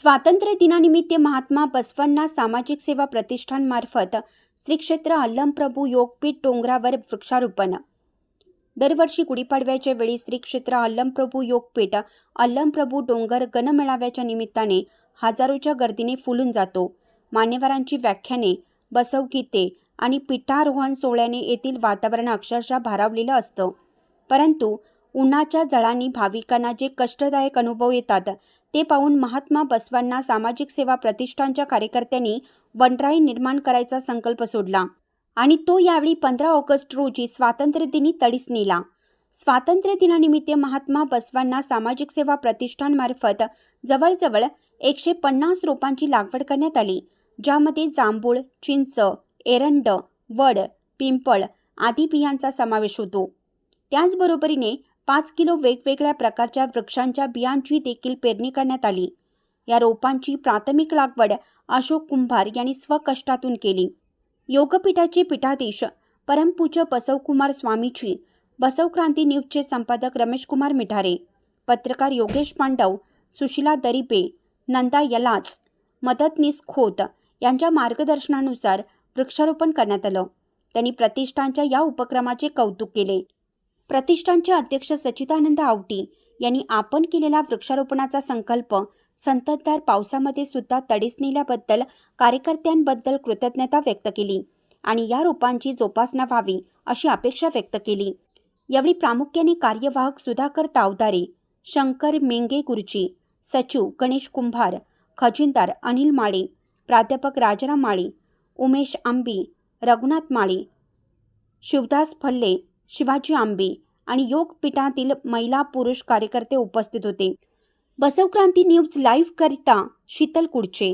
स्वातंत्र्य दिनानिमित्त महात्मा बसवण्णा सामाजिक सेवा प्रतिष्ठानमार्फत श्री क्षेत्र अल्लमप्रभू योगपीठ डोंगरावर वृक्षारोपण। दरवर्षी गुढीपाडव्याच्या वेळी श्री क्षेत्र अल्लमप्रभू योगपीठ अल्लमप्रभू डोंगर गणमेळाव्याच्या निमित्ताने हजारोच्या गर्दीने फुलून जातो। मान्यवरांची व्याख्याने, बसवगीते आणि पीठारोहण सोहळ्याने येथील वातावरण अक्षरशः भारावलेलं असतं। परंतु उन्हाच्या झळांनी भाविकांना जे कष्टदायक अनुभव येतात ते पाहून महात्मा बसवण्णा सामाजिक सेवा प्रतिष्ठानच्या कार्यकर्त्यांनी वनराई निर्माण करायचा संकल्प सोडला आणि तो यावेळी 15 ऑगस्ट रोजी स्वातंत्र्य दिनी तडीस नेला। स्वातंत्र्य दिनानिमित्त महात्मा बसवण्णा सामाजिक सेवा प्रतिष्ठानमार्फत जवळजवळ 150 रोपांची लागवड करण्यात आली, ज्यामध्ये जांभूळ, चिंच, एरंड, वड, पिंपळ आदी बियांचा समावेश होतो। त्याचबरोबरीने 5 किलो वेगवेगळ्या प्रकारच्या वृक्षांच्या बियांची देखील पेरणी करण्यात आली। या रोपांची प्राथमिक लागवड अशोक कुंभार यांनी स्वकष्टातून केली। योगपीठाचे पीठाधीश परमपूज्य बसवकुमार स्वामीजी, बसवक्रांती न्यूजचे संपादक रमेश कुमार मिठारे, पत्रकार योगेश पांडव, सुशीला दरिबे, नंदा यलाच, मदतनीस खोत यांच्या मार्गदर्शनानुसार वृक्षारोपण करण्यात आलं। त्यांनी प्रतिष्ठानच्या या उपक्रमाचे कौतुक केले। प्रतिष्ठानचे अध्यक्ष सच्चिदानंद आवटी यांनी आपण केलेला वृक्षारोपणाचा संकल्प संततधार पावसामध्ये सुद्धा तडीस नेल्याबद्दल कार्यकर्त्यांबद्दल कृतज्ञता व्यक्त केली आणि या रोपांची जोपासना व्हावी अशी अपेक्षा व्यक्त केली। यावेळी प्रामुख्याने कार्यवाहक सुधाकर तावदारे, शंकर मेंगे गुरुजी, सचिव गणेश कुंभार, खजिनदार अनिल माळे, प्राध्यापक राजाराम माळे, उमेश आंबी, रघुनाथ माळे, शिवदास फल्ले, शिवाजी आंबे आणि योगपीठातील महिला पुरुष कार्यकर्ते उपस्थित होते। बसवक्रांती न्यूज लाईव्ह करिता शीतल कुडचे।